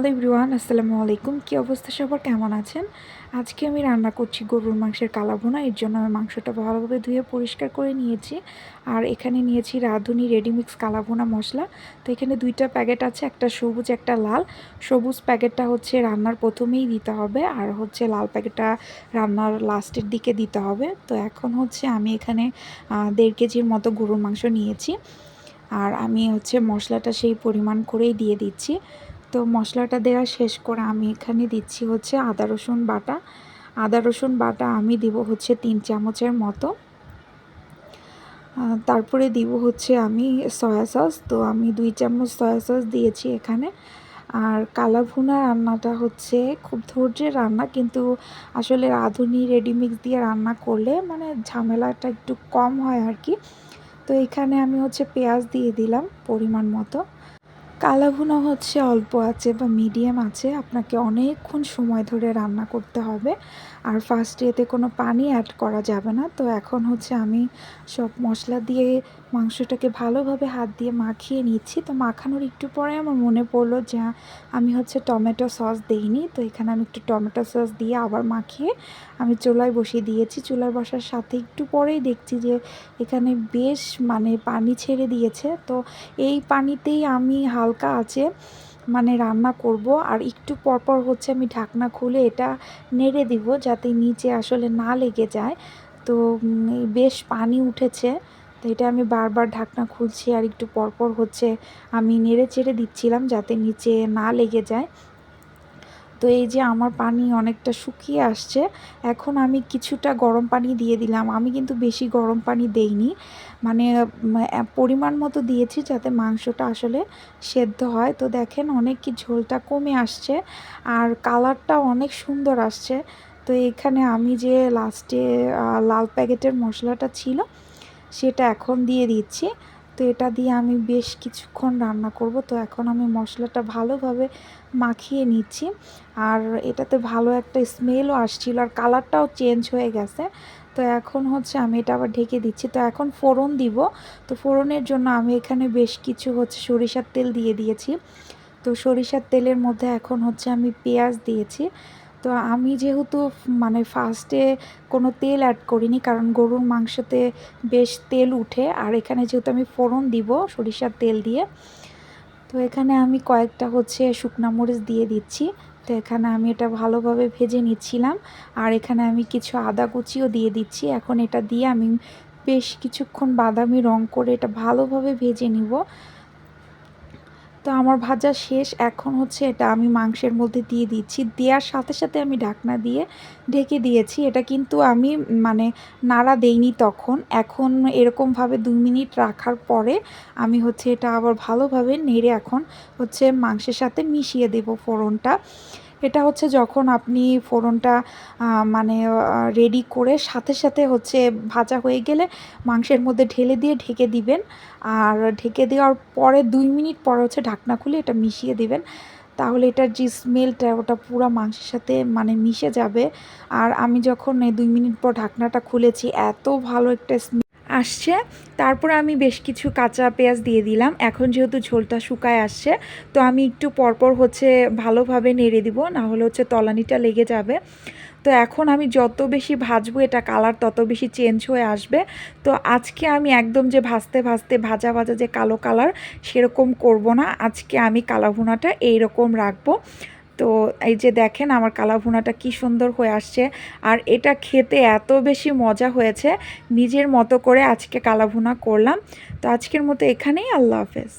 Hello everyone, আসসালামু আলাইকুম। কী অবস্থা সবার, কেমন আছেন? আজকে আমি রান্না করছি গরুর মাংসের কালাভুনা। এর জন্য আমি মাংসটা ভালোভাবে ধুয়ে পরিষ্কার করে নিয়েছি। আর এখানে নিয়েছি রাঁধুনি রেডিমিক্স কালাভুনা মশলা। তো এখানে 2টা প্যাকেট আছে, একটা সবুজ একটা লাল। সবুজ প্যাকেটটা হচ্ছে রান্নার প্রথমেই দিতে হবে, আর হচ্ছে লাল প্যাকেটটা রান্নার লাস্টের দিকে দিতে হবে। তো এখন হচ্ছে আমি এখানে 1.5 কেজির মতো গরুর মাংস নিয়েছি। আর আমি হচ্ছে মশলাটা সেই পরিমাণ করেই দিয়ে দিচ্ছি। তো মশলাটা দেওয়া শেষ করে আমি এখানে দিচ্ছি হচ্ছে আদা রসুন বাটা। আদা রসুন বাটা আমি দিব হচ্ছে 3 চামচের মতো। তারপরে দিব হচ্ছে আমি সয়া সস। তো আমি 2 চামচ সয়া সস দিয়েছি এখানে। আর কালাভুনা রান্নাটা হচ্ছে খুব ধৈর্যের রান্না, কিন্তু আসলে রাঁধুনি রেডিমিক্স দিয়ে রান্না করলে মানে ঝামেলাটা একটু কম হয় আর কি। তো এখানে আমি হচ্ছে পেঁয়াজ দিয়ে দিলাম পরিমাণ মতো। কালাভুনা হচ্ছে অল্প আঁচে বা মিডিয়াম আঁচে আপনাকে অনেকক্ষণ সময় ধরে রান্না করতে হবে। আর ফার্স্টে এতে কোনো পানি অ্যাড করা যাবে না। তো এখন হচ্ছে আমি সব মশলা দিয়ে মাংসটাকে ভালোভাবে হাত দিয়ে মাখিয়ে নিচ্ছি। তো মাখানোর একটু পরে আমার মনে পড়লো যে আমি হচ্ছে টমেটো সস দিইনি। তো এখানে আমি একটু টমেটো সস দিয়ে আবার মাখিয়ে আমি চুলায় বসিয়ে দিয়েছি। চুলায় বসার সাথে একটু পরেই দেখছি যে এখানে বেশ মানে পানি ছেড়ে দিয়েছে। তো এই পানিতেই আমি হালকা আঁচে মানে রান্না করব। আর একটু পরপর হচ্ছে আমি ঢাকনা খুলে এটা নেড়ে দিব যাতে নিচে আসলে না লেগে যায়। তো বেশ পানি উঠেছে। তো এটা আমি বারবার ঢাকনা খুলছি আর একটু পরপর হচ্ছে আমি নেড়ে চেড়ে দিচ্ছিলাম যাতে নিচে না লেগে যায়। তো এই যে আমার পানি অনেকটা শুকিয়ে আসছে। এখন আমি কিছুটা গরম পানি দিয়ে দিলাম। আমি কিন্তু বেশি গরম পানি দেইনি, মানে পরিমাণ মতো দিয়েছি যাতে মাংসটা আসলে সেদ্ধ হয়। তো দেখেন অনেক কি ঝোলটা কমে আসছে আর কালারটা অনেক সুন্দর আসছে। তো এখানে আমি যে লাস্টে লাল প্যাকেটের মশলাটা ছিল সেটা এখন দিয়ে দিচ্ছি। তো এটা দিয়ে আমি বেশ কিছুক্ষণ রান্না করব। তো এখন আমি মশলাটা ভালোভাবে মাখিয়ে নিচ্ছি। আর এটাতে ভালো একটা স্মেলও আসছিল আর কালারটাও চেঞ্জ হয়ে গেছে। তো এখন হচ্ছে আমি এটা আবার ঢেকে দিচ্ছি। তো এখন ফোড়ন দিব। তো ফোড়নের জন্য আমি এখানে বেশ কিছু হচ্ছে সরিষার তেল দিয়ে দিয়েছি। তো সরিষার তেলের মধ্যে এখন হচ্ছে আমি পেঁয়াজ দিয়েছি। তো আমি যেহেতু মানে ফার্স্টে কোনো তেল অ্যাড করিনি, কারণ গরুর মাংসতে বেশ তেল উঠে। আর এখানে যেহেতু আমি ফোড়ন দিব সরিষার তেল দিয়ে, তো এখানে আমি কয়েকটা হচ্ছে শুকনো মরিচ দিয়ে দিচ্ছি। তো এখানে আমি এটা ভালোভাবে ভেজে নিচ্ছিলাম। আর এখানে আমি কিছু আদা কুচিও দিয়ে দিচ্ছি। এখন এটা দিয়ে আমি বেশ কিছুক্ষণ বাদামি রং করে এটা ভালোভাবে ভেজে নিব। তো আমার ভাজা শেষ। এখন হচ্ছে এটা আমি মাংসের মধ্যে দিয়ে দিচ্ছি। দেওয়ার সাথে সাথে আমি ঢাকনা দিয়ে ঢেকে দিয়েছি। এটা কিন্তু আমি মানে নাড়া দেইনি তখন। এখন এরকমভাবে 2 মিনিট রাখার পরে আমি হচ্ছে এটা আবার ভালোভাবে নেড়ে এখন হচ্ছে মাংসের সাথে মিশিয়ে দেব ফোড়নটা। এটা হচ্ছে যখন আপনি ফোড়নটা মানে রেডি করে সাথে সাথে হচ্ছে ভাজা হয়ে গেলে মাংসের মধ্যে ঢেলে দিয়ে ঢেকে দিবেন। আর ঢেকে দেওয়ার পরে 2 মিনিট পরে হচ্ছে ঢাকনা খুলে এটা মিশিয়ে দিবেন। তাহলে এটার যে স্মেলটা ওটা পুরো মাংসের সাথে মানে মিশে যাবে। আর আমি যখন 2 মিনিট পর ঢাকনাটা খুলেছি এত ভালো একটা আসছে। তারপরে আমি বেশ কিছু কাঁচা পেঁয়াজ দিয়ে দিলাম। এখন যেহেতু ঝোলটা শুকায় আসছে, তো আমি একটু পরপর হচ্ছে ভালোভাবে নেড়ে দিব, না হলে হচ্ছে তলানিটা লেগে যাবে। তো এখন আমি যত বেশি ভাজবো এটা কালার তত বেশি চেঞ্জ হয়ে আসবে। তো আজকে আমি একদম যে ভাজতে ভাজতে ভাজা ভাজা যে কালো কালার সেরকম করব না। আজকে আমি কালাভুনাটা এইরকম রাখবো। তো এই যে দেখেন আমার কালাভুনাটা কি সুন্দর হয়ে আসছে। আর এটা খেতে এত বেশি মজা হয়েছে। নিজের মতো করে আজকে কালাভুনা করলাম। তো আজকের মতো এখানেই, আল্লাহ হাফেজ।